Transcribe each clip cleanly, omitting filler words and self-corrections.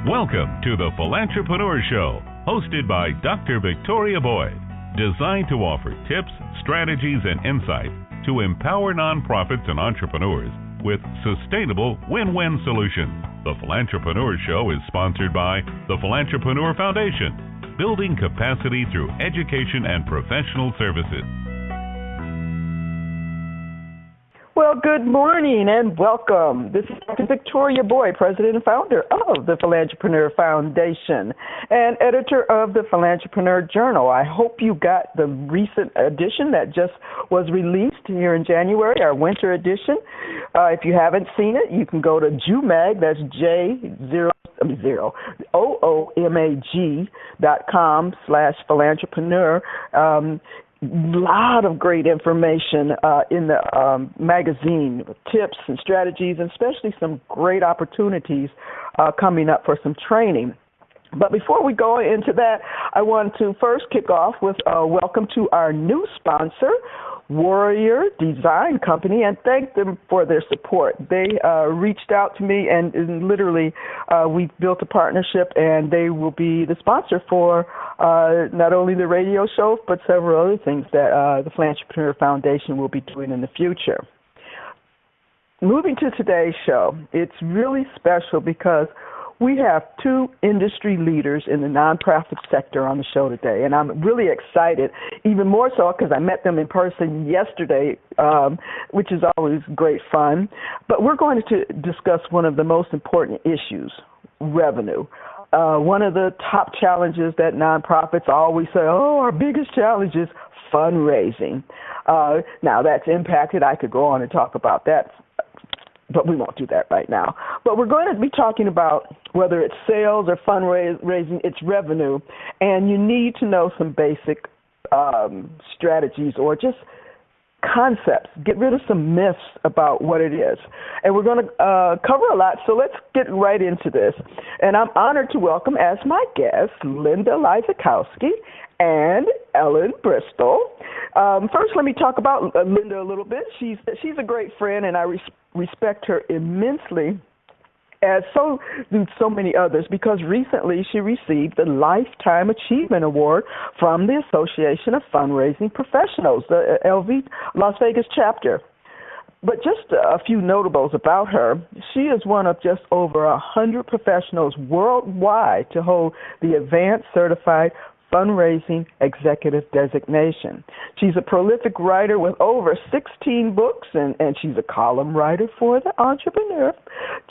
Welcome to the Philantrepreneur Show, hosted by Dr. Victoria Boyd, designed to offer tips, strategies, and insights to empower nonprofits and entrepreneurs with sustainable win-win solutions. The Philantrepreneur Show is sponsored by the Philantrepreneur Foundation, building capacity through education and professional services. Well, good morning and welcome. This is Dr. Victoria Boyd, President and Founder of the Philantrepreneur Foundation and editor of the Philantrepreneur Journal. I hope you got the recent edition that just was released here in January, our winter edition. If you haven't seen it, you can go to JOOMAG, that's JOOMAG.com/philantrepreneur. Lot of great information in the magazine, tips and strategies, and especially some great opportunities coming up for some training. But before we go into that, I want to first kick off with a welcome to our new sponsor, Warrior Design Company, and thank them for their support. They reached out to me, and literally we've built a partnership, and they will be the sponsor for not only the radio show, but several other things that the Philantrepreneur Foundation will be doing in the future. Moving to today's show, it's really special because we have two industry leaders in the nonprofit sector on the show today, and I'm really excited, even more so because I met them in person yesterday, which is always great fun. But we're going to discuss one of the most important issues, revenue. One of the top challenges that nonprofits always say, our biggest challenge is fundraising. Now, that's impacted. I could go on and talk about that, but we won't do that right now. But we're going to be talking about whether it's sales or fundraising, it's revenue, and you need to know some basic strategies or just concepts. Get rid of some myths about what it is. And we're going to cover a lot, so let's get right into this. And I'm honored to welcome as my guests Linda Lysakowski and Ellen Bristol. First, let me talk about Linda a little bit. She's a great friend, and I respect her immensely, as so do so many others, because recently she received the Lifetime Achievement Award from the Association of Fundraising Professionals, the LV Las Vegas chapter. But just a few notables about her. She is one of just over 100 professionals worldwide to hold the Advanced Certified Fundraising Executive designation. She's a prolific writer with over 16 books, and she's a column writer for the Entrepreneur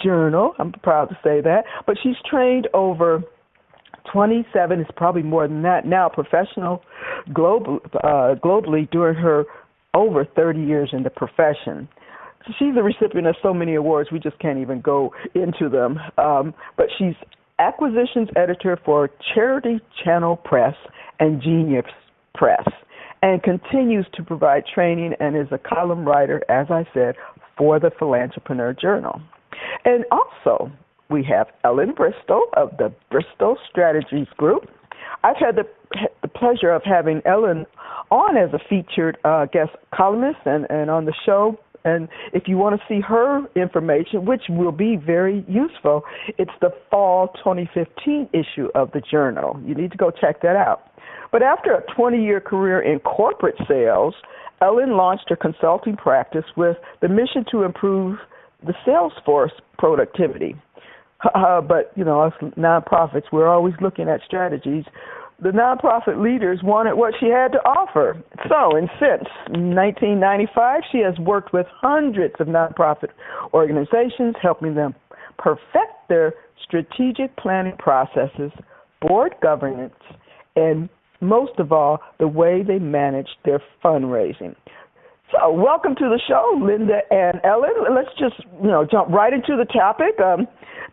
Journal. I'm proud to say that. But she's trained over 27, it's probably more than that now, professional globally during her over 30 years in the profession. She's a recipient of so many awards, we just can't even go into them. But she's acquisitions editor for Charity Channel Press and Genius Press, and continues to provide training and is a column writer, as I said, for the Philantrepreneur Journal. And also, we have Ellen Bristol of the Bristol Strategies Group. I've had the pleasure of having Ellen on as a featured guest columnist and on the show. And if you want to see her information, which will be very useful, it's the fall 2015 issue of the journal. You need to go check that out. But after a 20-year career in corporate sales, Ellen launched her consulting practice with the mission to improve the sales force productivity. But, us nonprofits, we're always looking at strategies. The nonprofit leaders wanted what she had to offer. So, and since 1995, she has worked with hundreds of nonprofit organizations, helping them perfect their strategic planning processes, board governance, and most of all, the way they manage their fundraising. So, welcome to the show, Linda and Ellen. Let's just, jump right into the topic.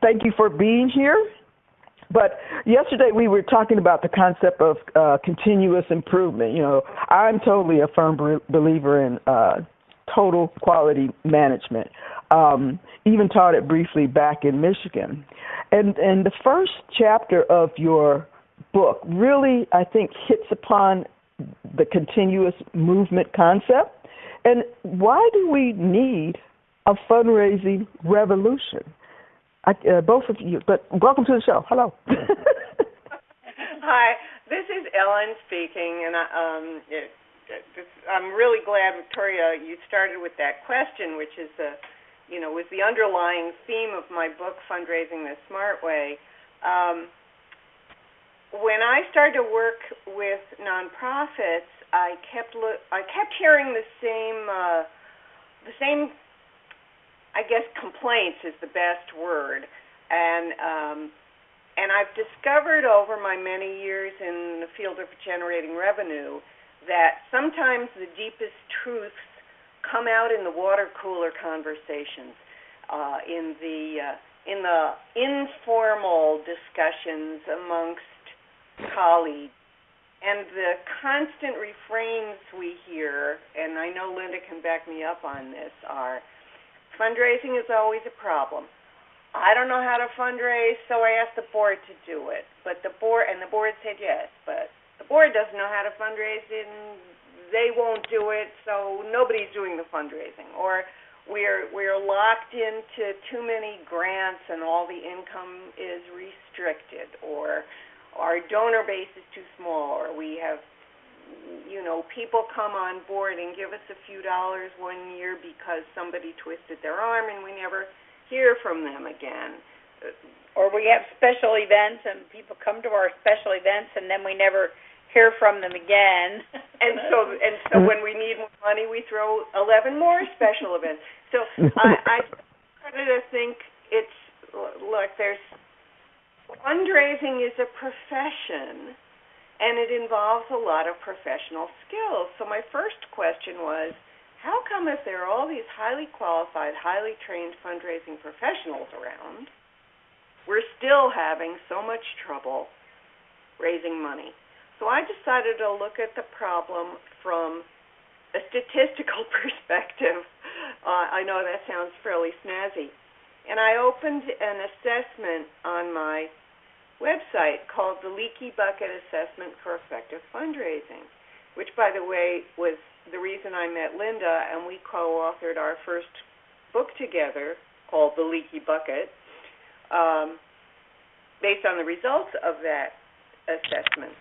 Thank you for being here. But yesterday we were talking about the concept of continuous improvement. I'm totally a firm believer in total quality management. Even taught it briefly back in Michigan. And the first chapter of your book really, I think, hits upon the continuous movement concept. And why do we need a fundraising revolution? both of you, but welcome to the show. Hello. Hi, this is Ellen speaking, and I'm really glad, Victoria, you started with that question, which is was the underlying theme of my book, Fundraising the Smart Way. When I started to work with nonprofits, I kept hearing the same, I guess, complaints is the best word, and I've discovered over my many years in the field of generating revenue that sometimes the deepest truths come out in the water cooler conversations, in the informal discussions amongst colleagues, and the constant refrains we hear, and I know Linda can back me up on this, are fundraising is always a problem. I don't know how to fundraise, so I asked the board to do it. But the board said yes, but the board doesn't know how to fundraise, and they won't do it, so nobody's doing the fundraising. Or we're locked into too many grants, and all the income is restricted. Or our donor base is too small. Or we have, people come on board and give us a few dollars one year because somebody twisted their arm, and we never hear from them again. Or we have special events, and people come to our special events, and then we never hear from them again. And so when we need more money, we throw 11 more special events. So I started to think fundraising is a profession, and it involves a lot of professional skills. So my first question was, how come if there are all these highly qualified, highly trained fundraising professionals around, we're still having so much trouble raising money? So I decided to look at the problem from a statistical perspective. I know that sounds fairly snazzy. And I opened an assessment on my website called the Leaky Bucket Assessment for Effective Fundraising, which, by the way, was the reason I met Linda, and we co-authored our first book together called The Leaky Bucket, based on the results of that assessment.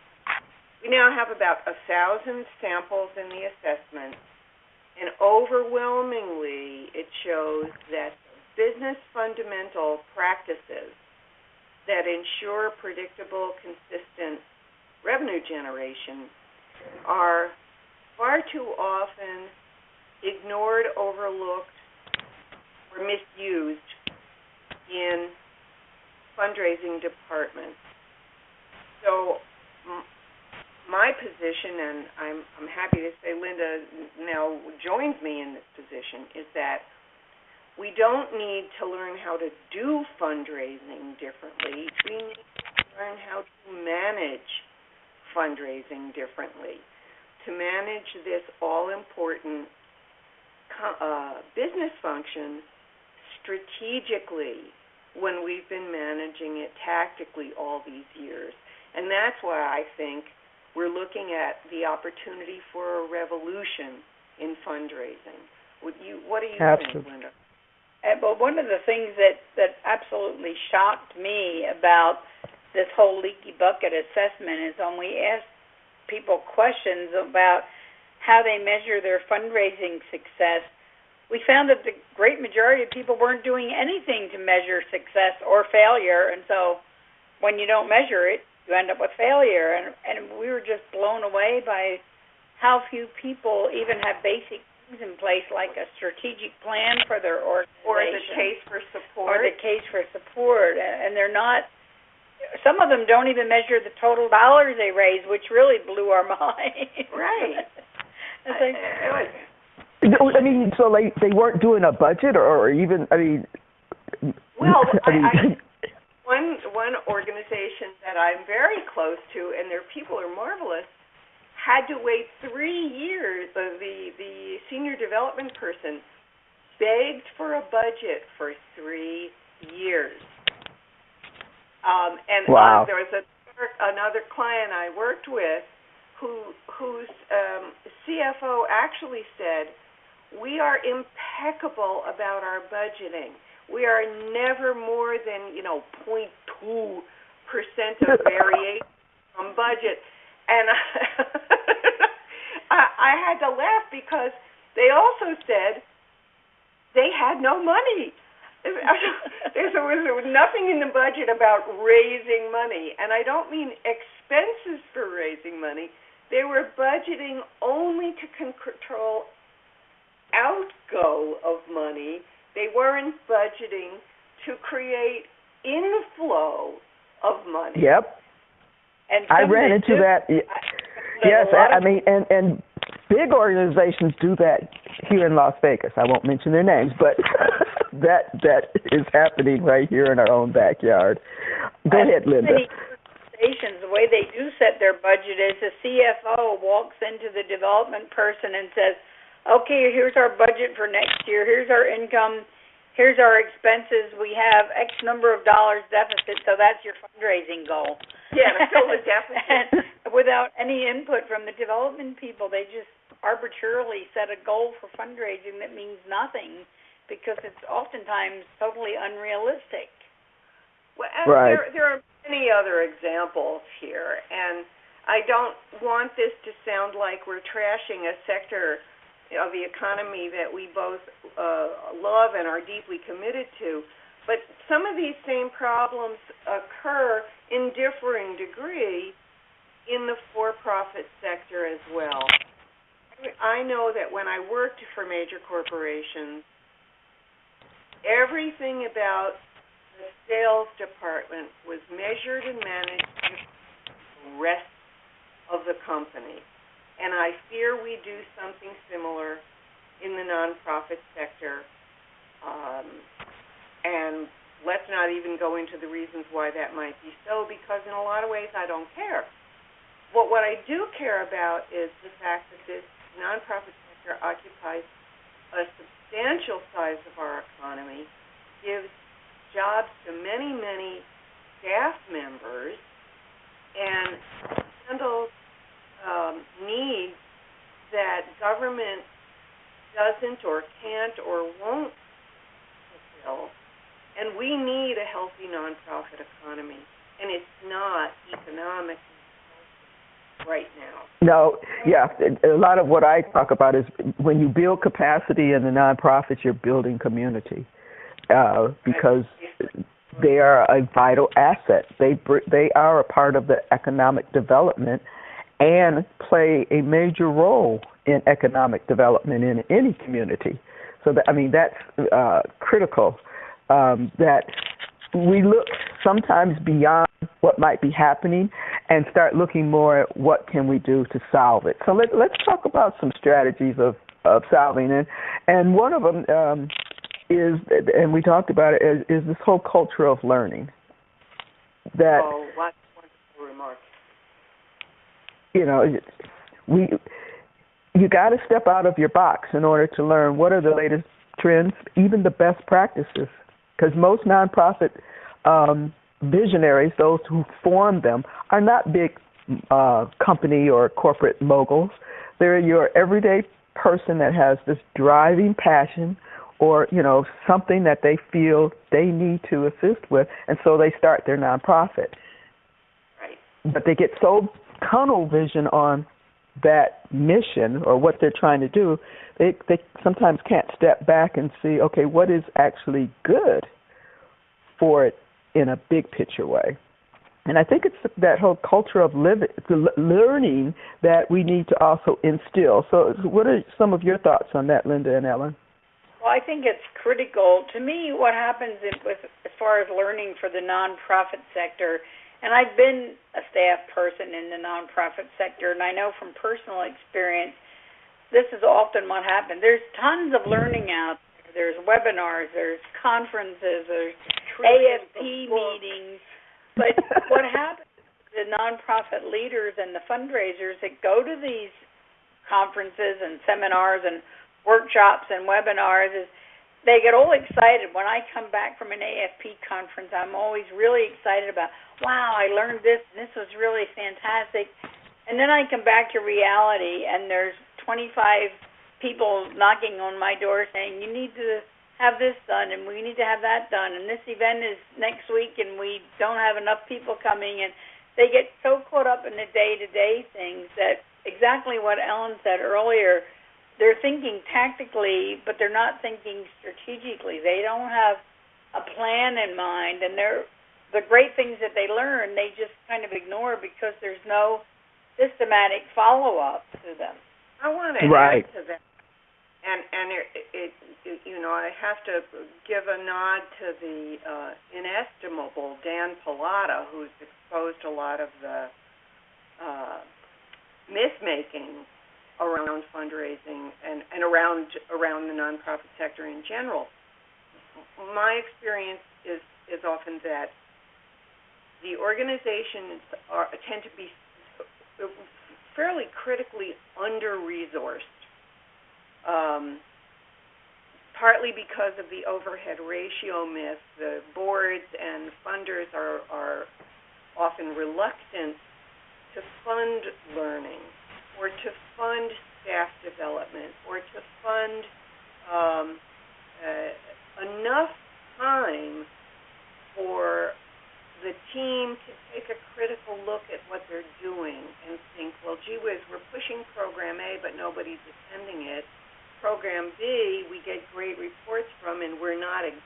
We now have about 1,000 samples in the assessment, and overwhelmingly it shows that business fundamental practices that ensure predictable, consistent revenue generation are far too often ignored, overlooked, or misused in fundraising departments. So my position, and I'm happy to say Linda now joins me in this position, is that we don't need to learn how to do fundraising differently. We need to learn how to manage fundraising differently, to manage this all-important business function strategically when we've been managing it tactically all these years. And that's why I think we're looking at the opportunity for a revolution in fundraising. What do you think, Linda? But one of the things that absolutely shocked me about this whole leaky bucket assessment is when we asked people questions about how they measure their fundraising success, we found that the great majority of people weren't doing anything to measure success or failure, and so when you don't measure it, you end up with failure. And we were just blown away by how few people even have basic things in place, like a strategic plan for their organization. Or the case for support. And they're not, some of them don't even measure the total dollars they raise, which really blew our mind. Right. I mean, so they weren't doing a budget or even, Well, one organization that I'm very close to, and their people are marvelous, had to wait 3 years. The senior development person begged for a budget for 3 years. Wow. There was another client I worked with whose CFO actually said, "We are impeccable about our budgeting. we are never more than 0.2% of variation from budget. And I had to laugh because they also said they had no money. There was nothing in the budget about raising money. And I don't mean expenses for raising money. They were budgeting only to control outgo of money. They weren't budgeting to create inflow of money. Yep. And I ran into that. Yes, I mean, and big organizations do that here in Las Vegas. I won't mention their names, but that is happening right here in our own backyard. Go ahead, Linda. The way they do set their budget is the CFO walks into the development person and says, okay, here's our budget for next year. Here's our income. Here's our expenses. We have X number of dollars deficit, so that's your fundraising goal. Yeah, fill the deficit. Without any input from the development people, they just arbitrarily set a goal for fundraising that means nothing because it's oftentimes totally unrealistic. Well, right. There are many other examples here, and I don't want this to sound like we're trashing a sector of the economy that we both love and are deeply committed to, but some of these same problems occur in differing degree in the for-profit sector as well. I know that when I worked for major corporations, everything about the sales department was measured and managed by the rest of the company. And I fear we do something similar in the nonprofit sector. And let's not even go into the reasons why that might be so, because in a lot of ways I don't care. But what I do care about is the fact that this nonprofit sector occupies a substantial size of our economy, gives jobs to many, many staff members, and handles needs that government doesn't or can't or won't fulfill. And we need a healthy nonprofit economy, and it's not economic right now. No, yeah. A lot of what I talk about is when you build capacity in the nonprofits, you're building community because they are a vital asset. They are a part of the economic development and play a major role in economic development in any community. So that's critical. That we look sometimes beyond what might be happening and start looking more at what can we do to solve it. So let's talk about some strategies of solving it. And one of them is, and we talked about it, is this whole culture of learning. That, what a wonderful remark. You got to step out of your box in order to learn what are the latest trends, even the best practices. Because most nonprofit visionaries, those who form them, are not big company or corporate moguls. They're your everyday person that has this driving passion or, something that they feel they need to assist with, and so they start their nonprofit. Right. But they get so tunnel vision on that mission or what they're trying to do, they sometimes can't step back and see, okay, what is actually good for it in a big picture way. And I think it's that whole culture of learning that we need to also instill. So what are some of your thoughts on that, Linda and Ellen? Well, I think it's critical. To me, what happens as far as learning for the nonprofit sector, and I've been a staff person in the nonprofit sector, and I know from personal experience, this is often what happens. There's tons of learning out there. There's webinars, there's conferences, there's AFP meetings. But what happens to the nonprofit leaders and the fundraisers that go to these conferences and seminars and workshops and webinars is they get all excited. When I come back from an AFP conference, I'm always really excited about, wow, I learned this, and this was really fantastic. And then I come back to reality, and there's 25 people knocking on my door saying, you need to have this done, and we need to have that done, and this event is next week, and we don't have enough people coming, and they get so caught up in the day-to-day things that exactly what Ellen said earlier, they're thinking tactically, but they're not thinking strategically. They don't have a plan in mind, and the great things that they learn, they just kind of ignore because there's no systematic follow-up to them. I want to add to that, and it I have to give a nod to the inestimable Dan Pilata, who's exposed a lot of the myth-making around fundraising and around the nonprofit sector in general. My experience is often that the organizations tend to be fairly critically under-resourced, partly because of the overhead ratio myth. The boards and funders are often reluctant to fund learning or to fund staff development or to fund enough time for the team to take a critical look at what they're doing and think, well, gee whiz, we're pushing Program A, but nobody's attending it. Program B, we get great reports from, and we're not developing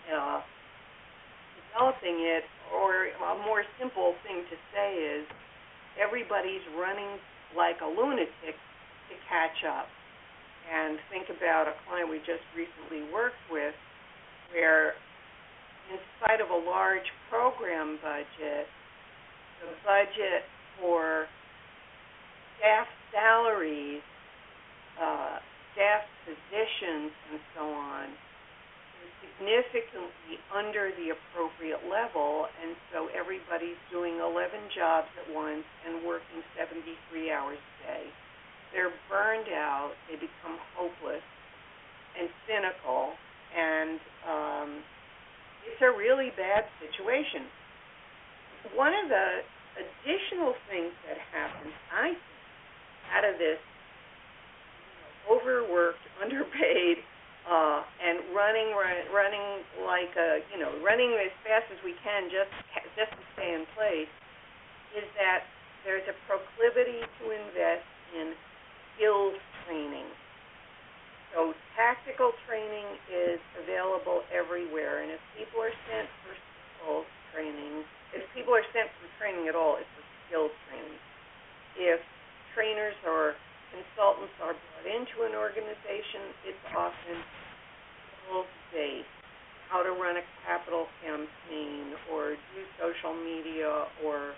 it. Or a more simple thing to say is everybody's running like a lunatic to catch up. And think about a client we just recently worked with where in spite of a large program budget, the budget for staff salaries, staff positions, and so on is significantly under the appropriate level, and so everybody's doing 11 jobs at once and working 73 hours a day. They're burned out, they become hopeless and cynical, and it's a really bad situation. One of the additional things that happens, I think, out of this overworked, underpaid, and running like running as fast as we can just to stay in place, is that there's a proclivity to invest in skills training. So tactical training is available everywhere, and if people are sent for skills training, if people are sent for training at all, it's for skills training. If trainers or consultants are brought into an organization, it's often skills-based, how to run a capital campaign or do social media or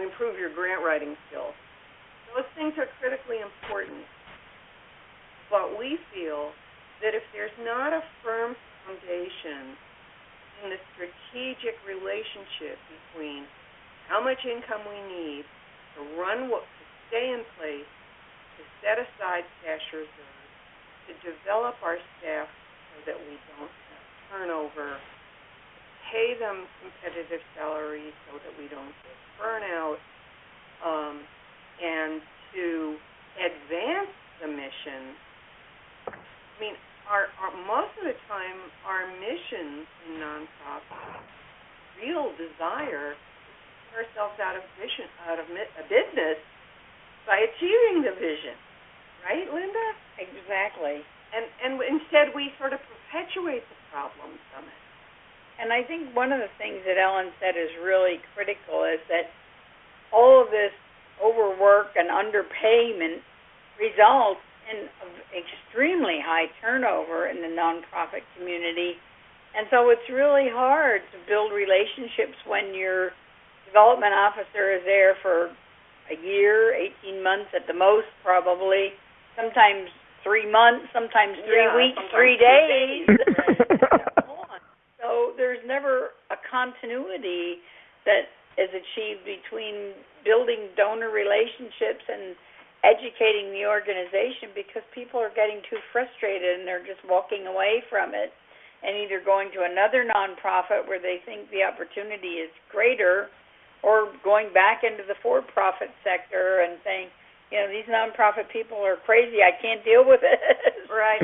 improve your grant writing skills. Those things are critically important, but we feel that if there's not a firm foundation in the strategic relationship between how much income we need to stay in place, to set aside cash reserves, to develop our staff so that we don't have turnover, to pay them competitive salaries so that we don't get burnout, and to advance the mission. I mean, our most of the time, our missions in nonprofit, real desire, is to get ourselves out of a business by achieving the vision, right, Linda? Exactly. And instead, we sort of perpetuate the problem from it. And I think one of the things that Ellen said is really critical is that all of this overwork and underpayment results in extremely high turnover in the nonprofit community. And so it's really hard to build relationships when your development officer is there for a year, 18 months at the most probably, sometimes 3 months, sometimes 3 weeks, 3 days. So there's never a continuity that is achieved between building donor relationships and educating the organization, because people are getting too frustrated and they're just walking away from it and either going to another nonprofit where they think the opportunity is greater, or going back into the for-profit sector and saying, these nonprofit people are crazy. I can't deal with it. Right.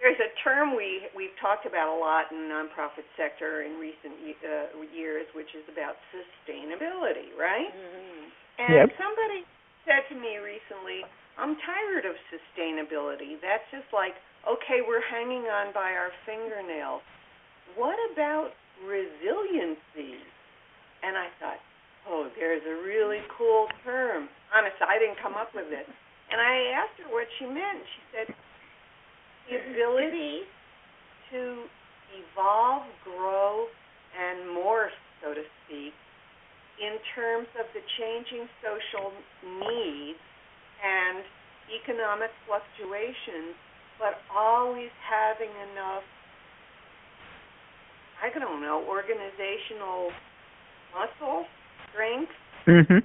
There's a term we've talked about a lot in the nonprofit sector in recent years, which is about sustainability, right? Mm-hmm. And somebody said to me recently, I'm tired of sustainability. That's just like, okay, we're hanging on by our fingernails. What about resiliency? And I thought, there's a really cool term. Honestly, I didn't come up with it. And I asked her what she meant. She said, the ability to evolve, grow, and morph, so to speak, in terms of the changing social needs and economic fluctuations, but always having enough, organizational muscle, strength, to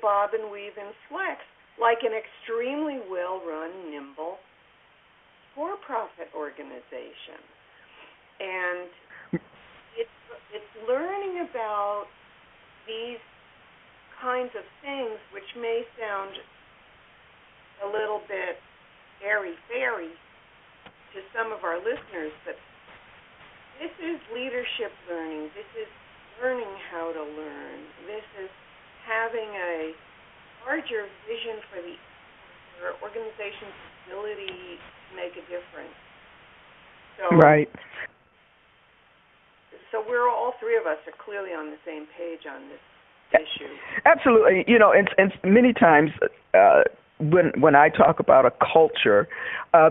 bob and weave and flex, like an extremely well-run, nimble, for-profit organization. And it's learning about these kinds of things, which may sound a little bit airy-fairy to some of our listeners, but this is leadership learning. This is learning how to learn. This is having a larger vision for the organization's ability to make a difference. Right. So we're all three of us are clearly on the same page on this issue. Absolutely. And many times when I talk about a culture,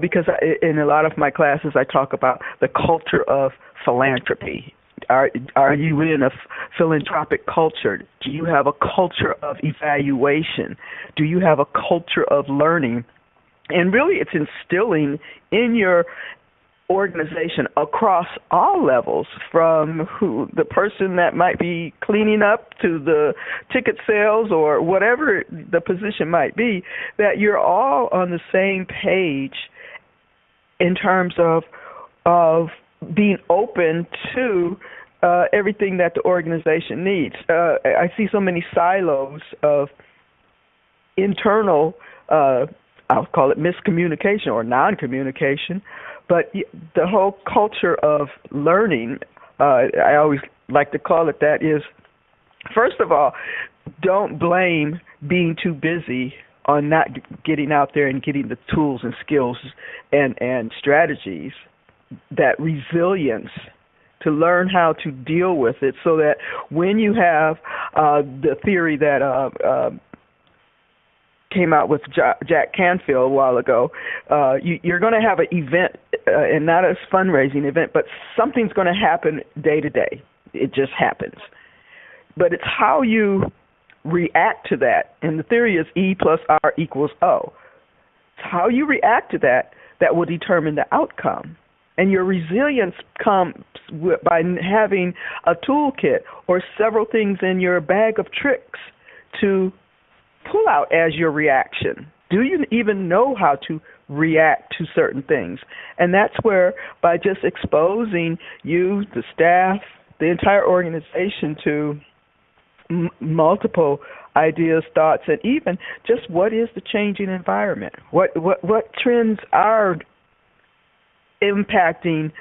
because in a lot of my classes I talk about the culture of philanthropy. Are you in a philanthropic culture? Do you have a culture of evaluation? Do you have a culture of learning? And really it's instilling in your organization across all levels, from the person that might be cleaning up to the ticket sales or whatever the position might be, that you're all on the same page in terms of being open to everything that the organization needs. I see so many silos of internal, I'll call it miscommunication or non-communication, but the whole culture of learning, I always like to call it that, is, first of all, don't blame being too busy on not getting out there and getting the tools and skills and strategies, that resilience to learn how to deal with it, so that when you have the theory that came out with Jack Canfield a while ago, you're going to have an event, and not a fundraising event, but something's going to happen day to day. It just happens. But it's how you react to that. And the theory is E plus R equals O. It's how you react to that that will determine the outcome. And your resilience comes by having a toolkit or several things in your bag of tricks to pull out as your reaction. Do you even know how to react to certain things? And that's where, by just exposing you, the staff, the entire organization to multiple ideas, thoughts, and even just what is the changing environment? What trends are impacting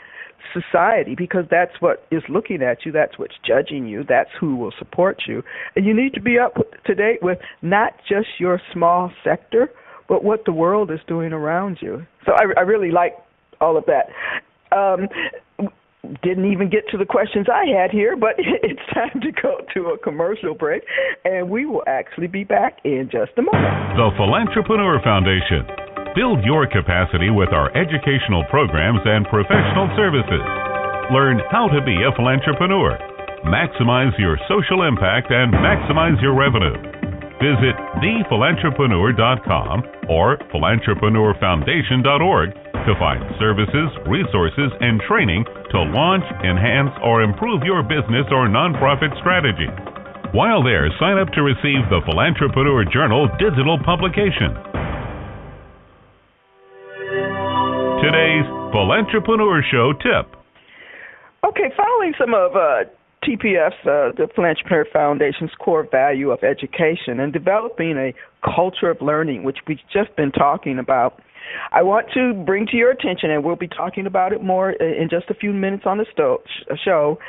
society, because that's what is looking at you, that's what's judging you, that's who will support you. And you need to be up to date with not just your small sector, but what the world is doing around you. So I really like all of that. Didn't even get to the questions I had here, but it's time to go to a commercial break, and we will actually be back in just a moment. The Philantrepreneur Foundation. Build your capacity with our educational programs and professional services. Learn how to be a philantrepreneur. Maximize your social impact and maximize your revenue. Visit thephilantrepreneur.com or philantrepreneurfoundation.org to find services, resources, and training to launch, enhance, or improve your business or nonprofit strategy. While there, sign up to receive the Philantrepreneur Journal digital publication. Today's Philantrepreneur Show tip. Okay, following some of TPF's, the Philantrepreneur Foundation's core value of education and developing a culture of learning, which we've just been talking about, I want to bring to your attention, and we'll be talking about it more in just a few minutes on the show,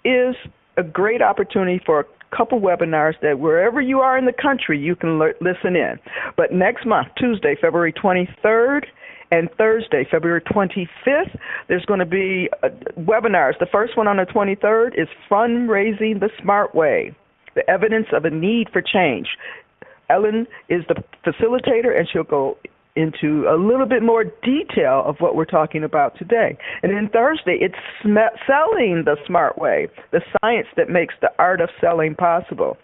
is a great opportunity for a couple webinars that wherever you are in the country, you can listen in. But next month, Tuesday, February 23rd, and Thursday, February 25th, there's going to be webinars. The first one on the 23rd is Fundraising the Smart Way, the evidence of a need for change. Ellen is the facilitator, and she'll go into a little bit more detail of what we're talking about today. And then Thursday, it's Selling the Smart Way, the science that makes the art of selling possible.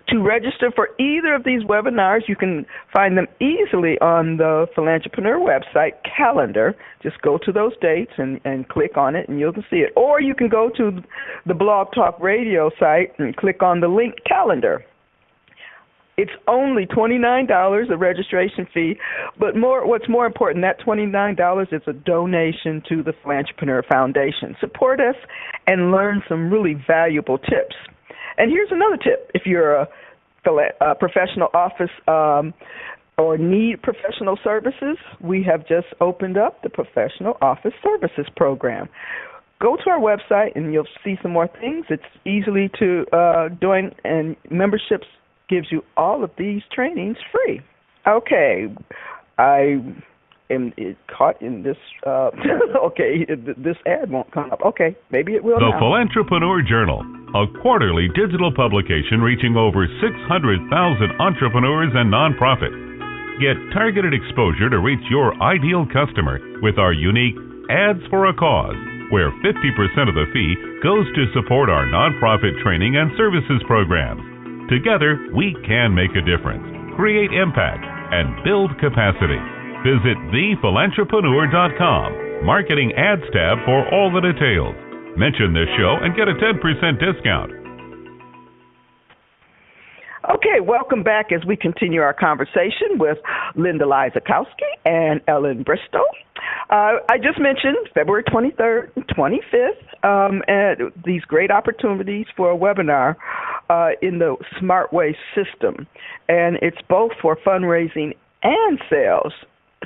To register for either of these webinars, you can find them easily on the Philantrepreneur website calendar. Just go to those dates and click on it, and you'll see it. Or you can go to the Blog Talk Radio site and click on the link calendar. It's only $29, a registration fee, but what's more important, that $29 is a donation to the Philantrepreneur Foundation. Support us and learn some really valuable tips. And here's another tip. If you're a professional office or need professional services, we have just opened up the Professional Office Services Program. Go to our website and you'll see some more things. It's easily to join, and memberships gives you all of these trainings free. Okay, I am caught in this. This ad won't come up. Okay, maybe it will now. The now. Philantrepreneur Journal, a quarterly digital publication reaching over 600,000 entrepreneurs and nonprofits. Get targeted exposure to reach your ideal customer with our unique Ads for a Cause, where 50% of the fee goes to support our nonprofit training and services programs. Together, we can make a difference, create impact, and build capacity. Visit thephilantrepreneur.com, Marketing Ads tab for all the details. Mention this show and get a 10% discount. Okay, welcome back as we continue our conversation with Linda Lysakowski and Ellen Bristol. I just mentioned February 23rd and 25th, and these great opportunities for a webinar in the Smart Way system, and it's both for fundraising and sales.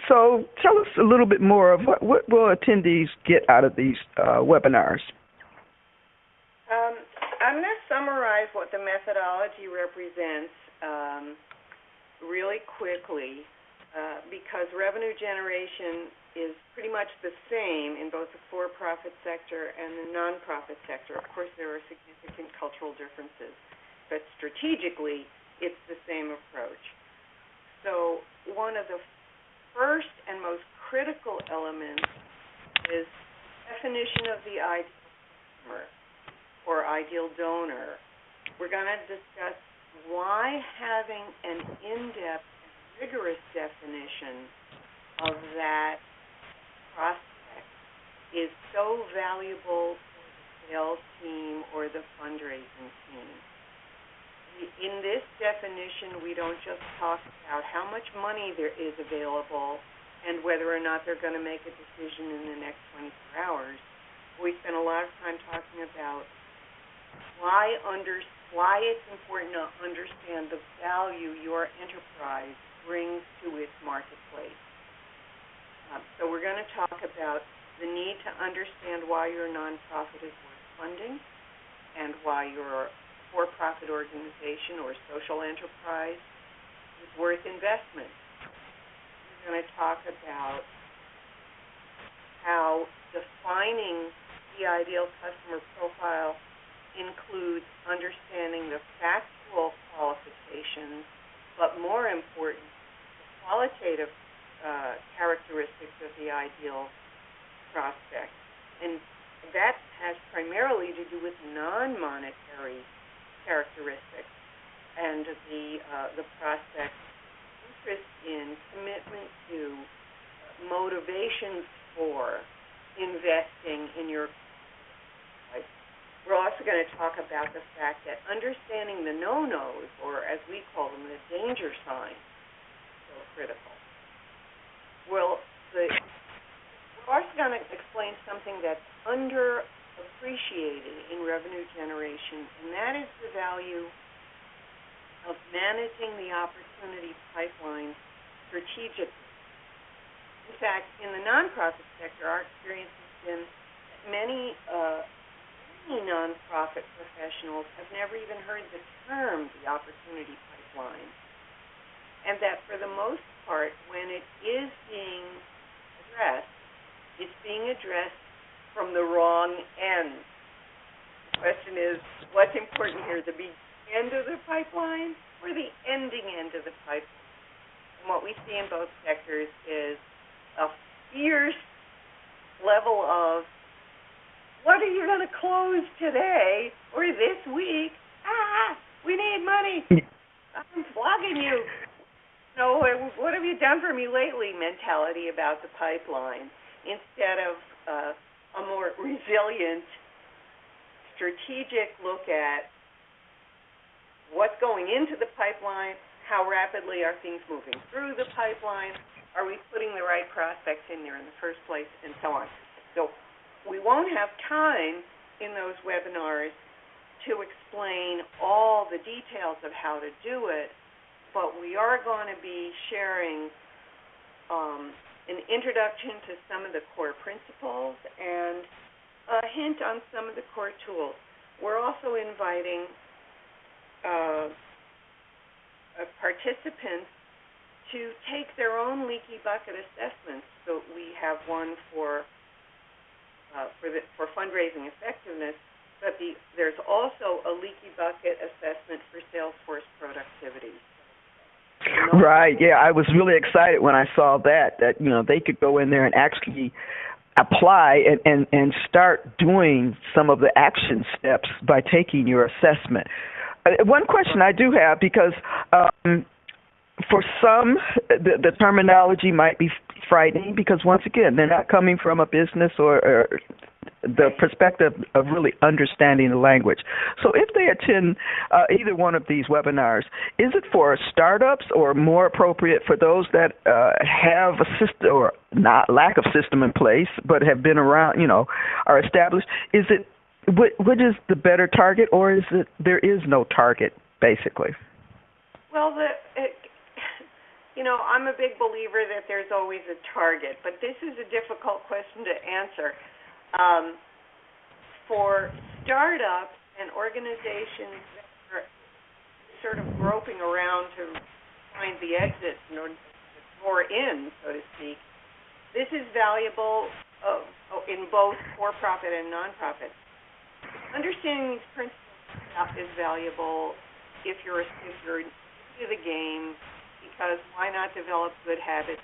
So tell us a little bit more of what will attendees get out of these webinars. I'm going to summarize what the methodology represents really quickly because revenue generation is pretty much the same in both the for-profit sector and the nonprofit sector. Of course, there are significant cultural differences, but strategically, it's the same approach. So one of the first and most critical elements is definition of the ideal customer or ideal donor. We're going to discuss why having an in-depth and rigorous definition of that prospect is so valuable for the sales team or the fundraising team. In this definition, we don't just talk about how much money there is available and whether or not they're going to make a decision in the next 24 hours. We spend a lot of time talking about why it's important to understand the value your enterprise brings to its marketplace. So we're going to talk about the need to understand why your nonprofit is worth funding and why your for-profit organization or social enterprise is worth investment. We're going to talk about how defining the ideal customer profile includes understanding the factual qualifications, but more important, the qualitative characteristics of the ideal prospect. And that has primarily to do with non-monetary characteristics and the prospect's interest in, commitment to, motivations for investing in your life. We're also going to talk about the fact that understanding the no-nos, or as we call them, the danger signs, is so critical. We're also going to explain something that's underappreciated appreciated in revenue generation, and that is the value of managing the opportunity pipeline strategically. In fact, in the nonprofit sector, our experience has been that many nonprofit professionals have never even heard the term the opportunity pipeline, and that for the most part, when it is being addressed, it's being addressed from the wrong end. The question is, what's important here, the end of the pipeline or the ending end of the pipeline? And what we see in both sectors is a fierce level of, what are you going to close today or this week? We need money. I'm flogging you. So what have you done for me lately mentality about the pipeline, instead of a more resilient, strategic look at what's going into the pipeline, how rapidly are things moving through the pipeline, are we putting the right prospects in there in the first place, and so on. So we won't have time in those webinars to explain all the details of how to do it, but we are going to be sharing an introduction to some of the core principles and a hint on some of the core tools. We're also inviting participants to take their own leaky bucket assessments. So we have one for fundraising effectiveness, but there's also a leaky bucket assessment for Salesforce productivity. Right, yeah, I was really excited when I saw that they could go in there and actually apply and start doing some of the action steps by taking your assessment. One question I do have, because for some, the terminology might be frightening, because once again, they're not coming from a business or the perspective of really understanding the language. So if they attend either one of these webinars, is it for startups or more appropriate for those that have a system or not lack of system in place but have been around, are established? Is it what is the better target, or is it there is no target basically? Well, I'm a big believer that there's always a target, but this is a difficult question to answer. For startups and organizations that are sort of groping around to find the exit or the door in, so to speak, this is valuable in both for-profit and non-profit. Understanding these principles is valuable if you're new to the game, because why not develop good habits?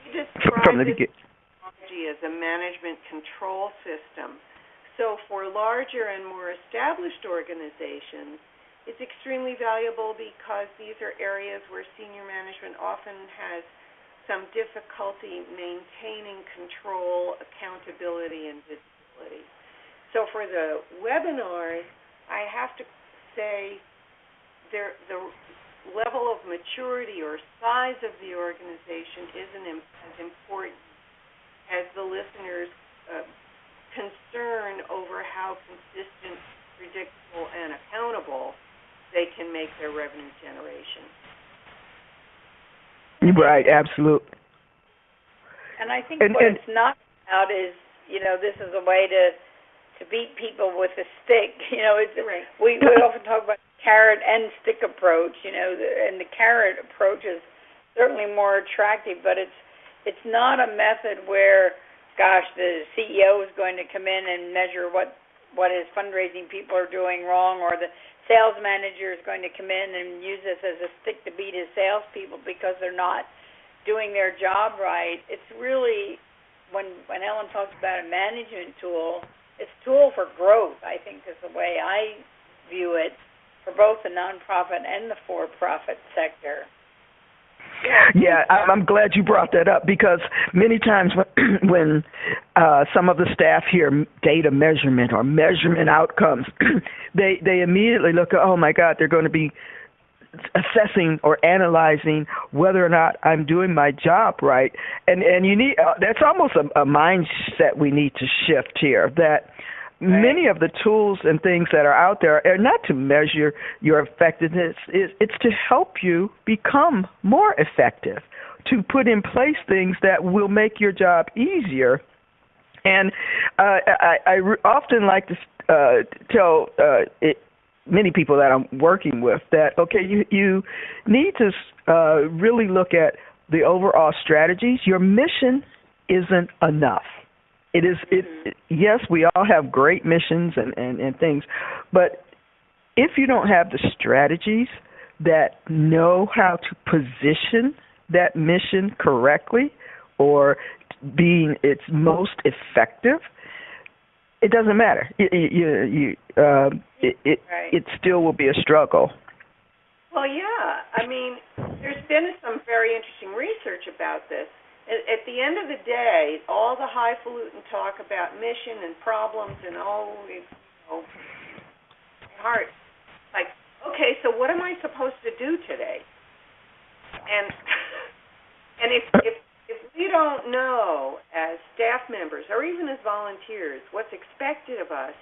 You described technology as a management control system. So for larger and more established organizations, it's extremely valuable because these are areas where senior management often has some difficulty maintaining control, accountability, and visibility. So for the webinars, I have to say the level of maturity or size of the organization isn't as important as the listeners' concern over how consistent, predictable, and accountable they can make their revenue generation. Right, absolutely. And I think what it's not about is, this is a way to beat people with a stick. Right. We often talk about carrot and stick approach, and the carrot approach is certainly more attractive, but it's not a method where, gosh, the CEO is going to come in and measure what his fundraising people are doing wrong, or the sales manager is going to come in and use this as a stick to beat his salespeople because they're not doing their job right. It's really, when Ellen talks about a management tool, it's a tool for growth, I think, is the way I view it, for both the nonprofit and the for-profit sector. Yeah, I'm glad you brought that up, because many times when some of the staff hear data measurement or measurement outcomes, they immediately look at, oh my God, they're going to be assessing or analyzing whether or not I'm doing my job right. And you need that's almost a mindset we need to shift here, that many of the tools and things that are out there are not to measure your effectiveness. It's to help you become more effective, to put in place things that will make your job easier. And I often like to tell many people that I'm working with that, okay, you need to really look at the overall strategies. Your mission isn't enough. Yes, we all have great missions and things, but if you don't have the strategies that know how to position that mission correctly or being its most effective, it doesn't matter. It still will be a struggle. Well, yeah. I mean, there's been some very interesting research about this. At the end of the day, all the highfalutin talk about mission and problems and heart, like, okay, so what am I supposed to do today? And if we don't know as staff members or even as volunteers what's expected of us,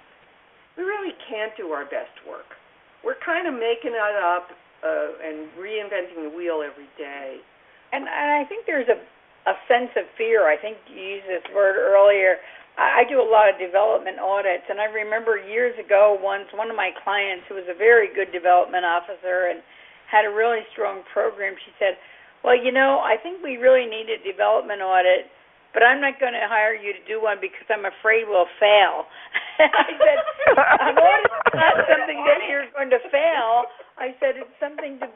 we really can't do our best work. We're kind of making it up and reinventing the wheel every day. And I think there's a sense of fear. I think you used this word earlier. I do a lot of development audits, and I remember years ago once one of my clients who was a very good development officer and had a really strong program, she said, well, I think we really need a development audit, but I'm not going to hire you to do one because I'm afraid we'll fail. I said, an audit's not something that you're going to fail. I said it's something to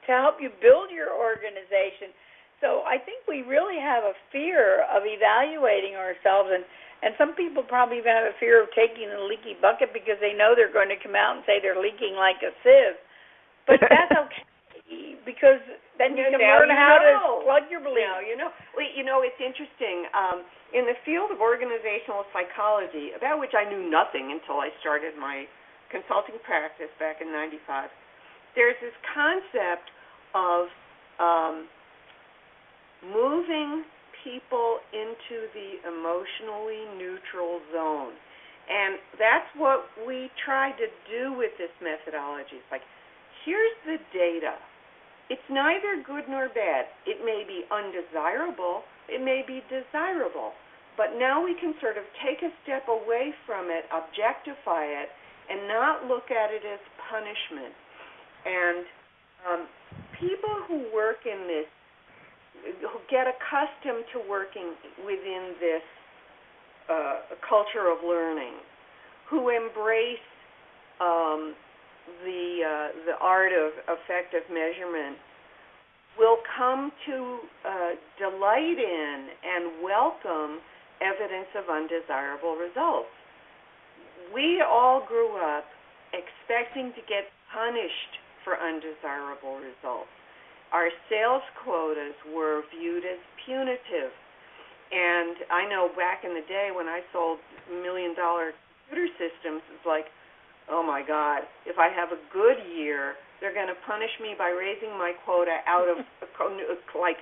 help you build your organization. So I think we really have a fear of evaluating ourselves, and some people probably even have a fear of taking the leaky bucket because they know they're going to come out and say they're leaking like a sieve. But that's okay, because then you can learn how to plug your beliefs. It's interesting. In the field of organizational psychology, about which I knew nothing until I started my consulting practice back in '95, there's this concept of moving people into the emotionally neutral zone. And that's what we try to do with this methodology. It's like, here's the data. It's neither good nor bad. It may be undesirable. It may be desirable. But now we can sort of take a step away from it, objectify it, and not look at it as punishment. And people who work in this, who get accustomed to working within this culture of learning, who embrace the art of effective measurement, will come to delight in and welcome evidence of undesirable results. We all grew up expecting to get punished for undesirable results. Our sales quotas were viewed as punitive. And I know back in the day when I sold $1 million computer systems, it's like, oh, my God, if I have a good year, they're going to punish me by raising my quota out of, like,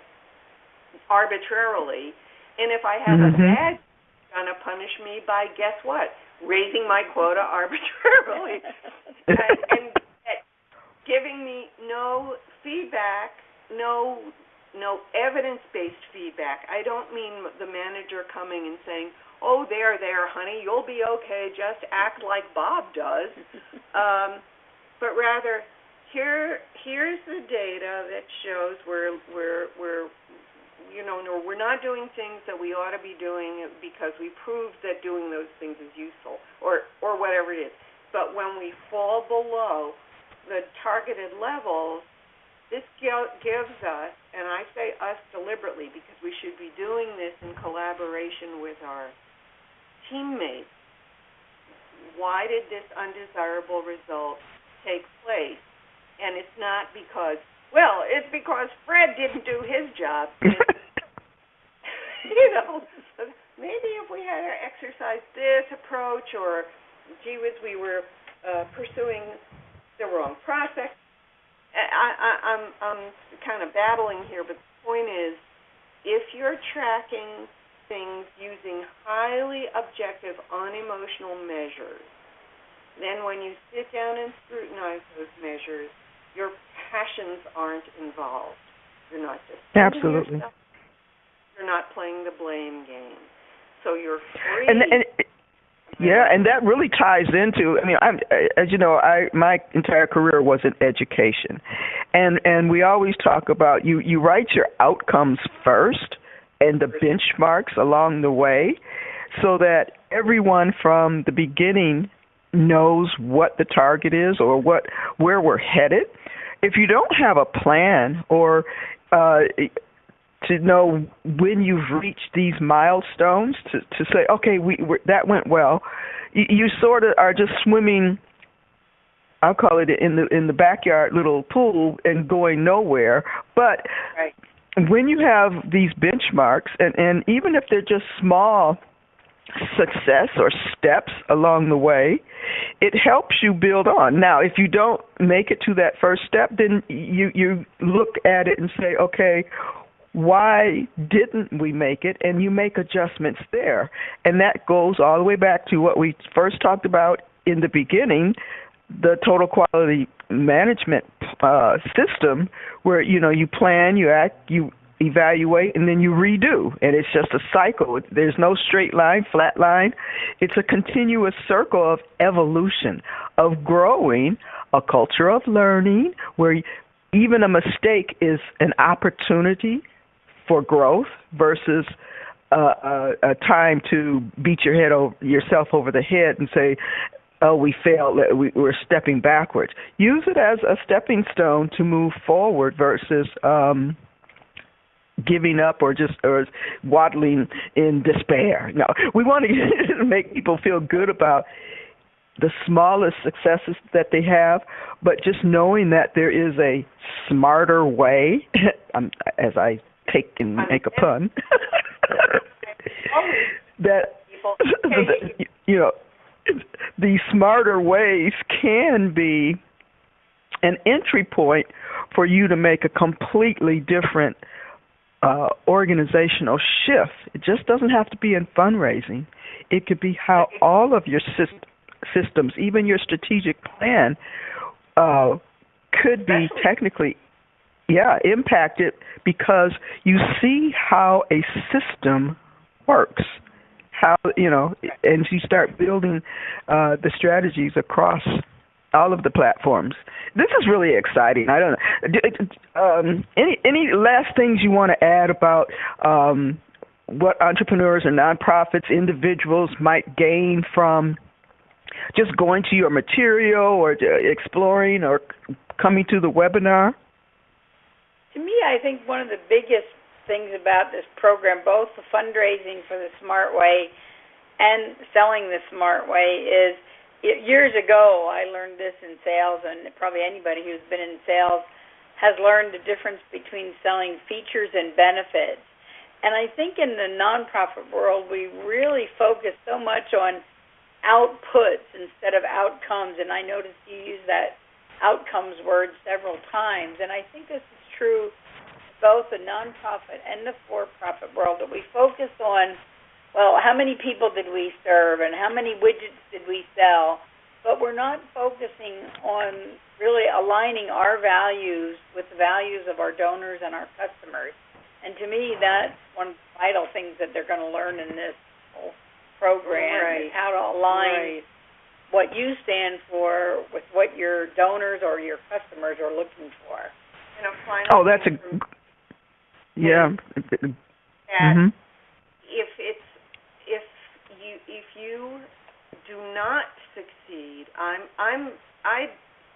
arbitrarily. And if I have a bad year, they're going to punish me by, guess what, raising my quota arbitrarily. and giving me no feedback, no evidence-based feedback. I don't mean the manager coming and saying, oh, there, honey, you'll be okay, just act like Bob does. But rather, here's the data that shows we're not doing things that we ought to be doing because we proved that doing those things is useful, or whatever it is. But when we fall below the targeted levels, this gives us, and I say us deliberately because we should be doing this in collaboration with our teammates. Why did this undesirable result take place? And it's not because, it's because Fred didn't do his job. Maybe if we had exercised this approach, or, gee whiz, we were pursuing the wrong process, I'm kind of battling here, but the point is, if you're tracking things using highly objective, unemotional measures, then when you sit down and scrutinize those measures, your passions aren't involved. You're not just absolutely. Yourself. You're not playing the blame game. So you're free. And that really ties into. I mean, as you know, my entire career was in education, and we always talk about you write your outcomes first and the benchmarks along the way, so that everyone from the beginning knows what the target is or where we're headed. If you don't have a plan or to know when you've reached these milestones to say, okay, that went well, you sort of are just swimming, I'll call it in the backyard little pool and going nowhere. But when you have these benchmarks, and even if they're just small success or steps along the way, it helps you build on. Now, if you don't make it to that first step, then you look at it and say, okay, why didn't we make it? And you make adjustments there. And that goes all the way back to what we first talked about in the beginning, the total quality management system, where you plan, you act, you evaluate, and then you redo. And it's just a cycle. There's no straight line, flat line. It's a continuous circle of evolution, of growing, a culture of learning, where even a mistake is an opportunity for growth versus a time to beat yourself over the head and say, oh, we failed, we're stepping backwards. Use it as a stepping stone to move forward versus giving up or waddling in despair. No, we want to make people feel good about the smallest successes that they have, but just knowing that there is a smarter way, as I take and make a pun, that the smarter ways can be an entry point for you to make a completely different organizational shift. It just doesn't have to be in fundraising. It could be how all of your systems, even your strategic plan, could be technically impacted because you see how a system works. How and you start building the strategies across all of the platforms. This is really exciting. I don't know. Any last things you want to add about what entrepreneurs or nonprofits, individuals might gain from just going to your material or exploring or coming to the webinar? To me, I think one of the biggest things about this program, both the fundraising for the Smart Way and selling the Smart Way, is years ago I learned this in sales, and probably anybody who's been in sales has learned the difference between selling features and benefits. And I think in the nonprofit world we really focus so much on outputs instead of outcomes, and I noticed you use that outcomes word several times, and I think this is true both the nonprofit and the for-profit world, that we focus on, well, how many people did we serve and how many widgets did we sell, but we're not focusing on really aligning our values with the values of our donors and our customers. And to me, that's one of the vital things that they're going to learn in this whole program, is how to align what you stand for with what your donors or your customers are looking for. And a final that's a... Yeah. Mm-hmm. If you do not succeed, I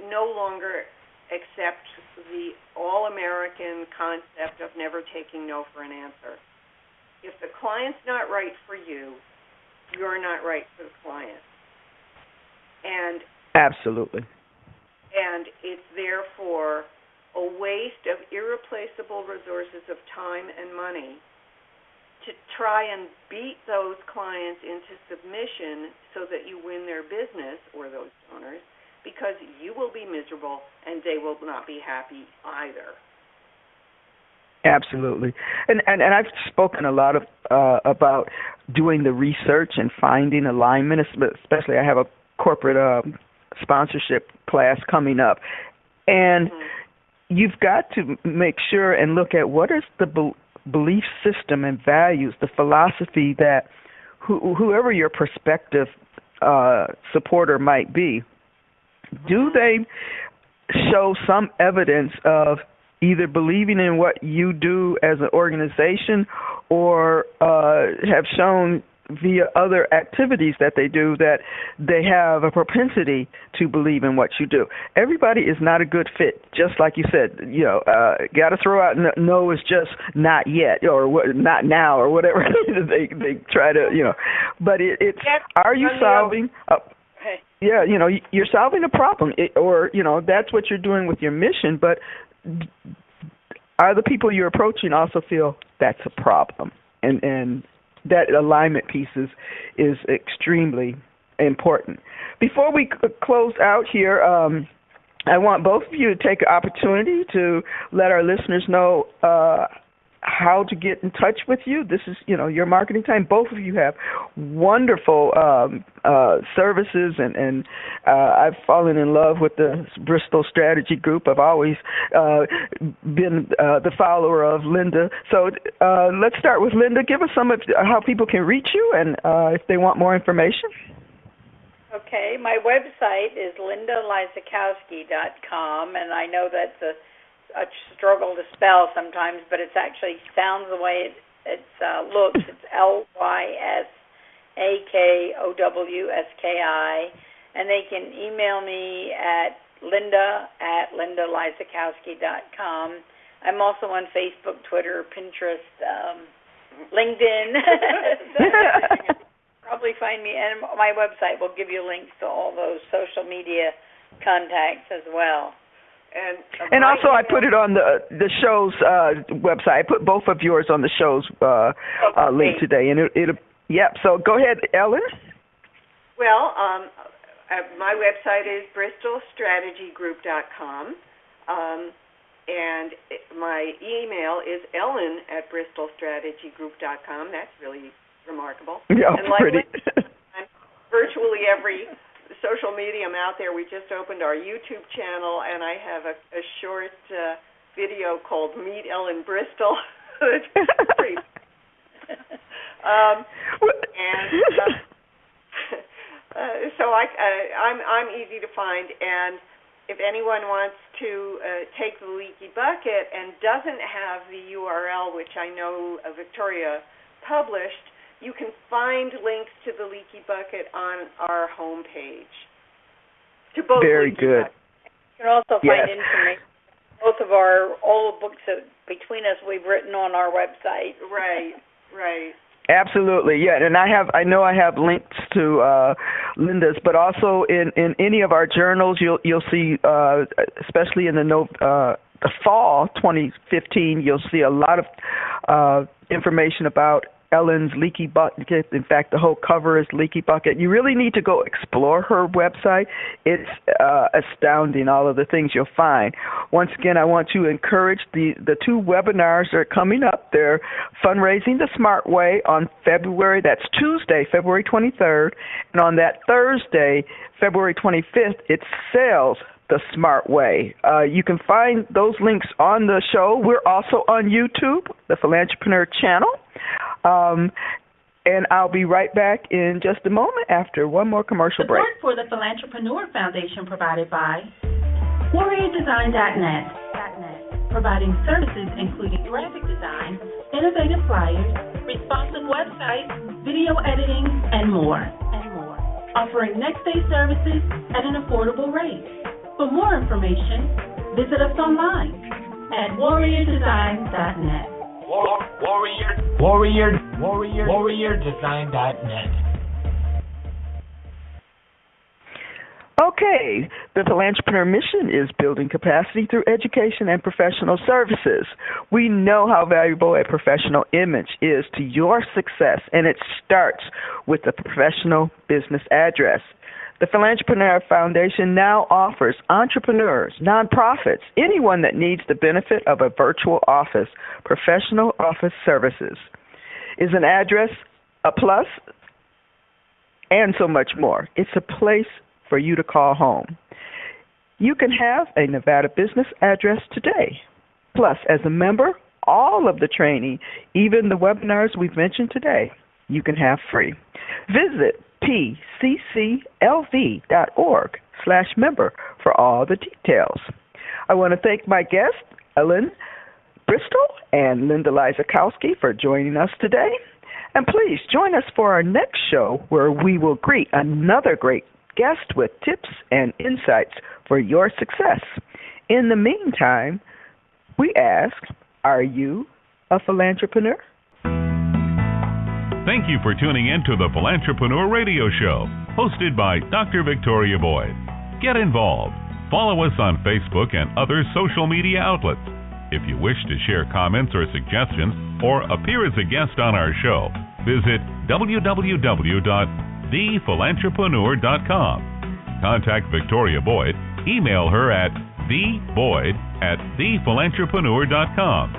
no longer accept the all-American concept of never taking no for an answer. If the client's not right for you, you're not right for the client. And absolutely. And it's therefore a waste of irreplaceable resources of time and money to try and beat those clients into submission so that you win their business, or those donors, because you will be miserable and they will not be happy either. Absolutely, and I've spoken a lot about doing the research and finding alignment. Especially, I have a corporate sponsorship class coming up, and you've got to make sure and look at what is the belief system and values, the philosophy that whoever your prospective supporter might be, do they show some evidence of either believing in what you do as an organization or have shown via other activities that they do that they have a propensity to believe in what you do. Everybody is not a good fit, just like you said. Got to throw out no is just not yet or not now or whatever they try to, But it's are you solving? You're solving a problem, or that's what you're doing with your mission. But are the people you're approaching also feel that's a problem? And that alignment piece is extremely important. Before we close out here, I want both of you to take an opportunity to let our listeners know how to get in touch with you. This is, your marketing time. Both of you have wonderful services, and I've fallen in love with the Bristol Strategy Group. I've always been the follower of Linda. So let's start with Linda. Give us some of how people can reach you and if they want more information. Okay, my website is lindalysakowski.com, and I know that's a struggle to spell sometimes, but it actually sounds the way it looks. It's Lysakowski, and they can email me at linda@lindalysakowski.com. I'm also on Facebook, Twitter, Pinterest, LinkedIn. Probably find me, and my website will give you links to all those social media contacts as well. And also, I put it on the show's website. I put both of yours on the show's link today, and it'll. So go ahead, Ellen. Well, my website is bristolstrategygroup.com, and my email is ellen@bristolstrategygroup.com. That's really remarkable. Yeah, and pretty. Virtually every social medium out there. We just opened our YouTube channel, and I have a short video called Meet Ellen Bristol. It's pretty. So I'm easy to find, and if anyone wants to take the Leaky Bucket and doesn't have the URL, which I know Victoria published, you can find links to the Leaky Bucket on our homepage. To both Very Leaky good. Buckets. You can also find information. Both of all the books that between us we've written on our website. Right. Absolutely, yeah, and I know I have links to Linda's, but also in any of our journals, you'll see, especially in the fall 2015, you'll see a lot of information about Ellen's Leaky Bucket. In fact, the whole cover is Leaky Bucket. You really need to go explore her website. It's astounding, all of the things you'll find. Once again, I want to encourage the two webinars that are coming up. They're Fundraising the Smart Way on that's Tuesday, February 23rd, and on that Thursday, February 25th, it's Sales the Smart Way. You can find those links on the show. We're also on YouTube, the Philantrepreneur Channel. And I'll be right back in just a moment after one more commercial break. Support for the Philantrepreneur Foundation provided by WarriorDesign.net, providing services including graphic design, innovative flyers, responsive websites, video editing, and more. Offering next-day services at an affordable rate. For more information, visit us online at WarriorDesign.net. WarriorDesign.net. Okay, the Philantrepreneur mission is building capacity through education and professional services. We know how valuable a professional image is to your success, and it starts with a professional business address. The Philantrepreneur Foundation now offers entrepreneurs, nonprofits, anyone that needs the benefit of a virtual office, professional office services. Is an address a plus? And so much more. It's a place for you to call home. You can have a Nevada business address today. Plus, as a member, all of the training, even the webinars we've mentioned today, you can have free. Visit pcclv.org/member for all the details. I want to thank my guests, Ellen Bristol and Linda Lysakowski, for joining us today. And please join us for our next show where we will greet another great guest with tips and insights for your success. In the meantime, we ask, are you a philantrepreneur? Thank you for tuning in to the Philantrepreneur Radio Show, hosted by Dr. Victoria Boyd. Get involved. Follow us on Facebook and other social media outlets. If you wish to share comments or suggestions or appear as a guest on our show, visit www.thephilantrepreneur.com. Contact Victoria Boyd. Email her at theboyd@thephilantrepreneur.com.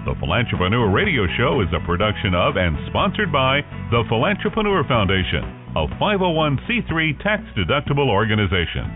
The Philantrepreneur Radio Show is a production of and sponsored by the Philantrepreneur Foundation, a 501c3 tax-deductible organization.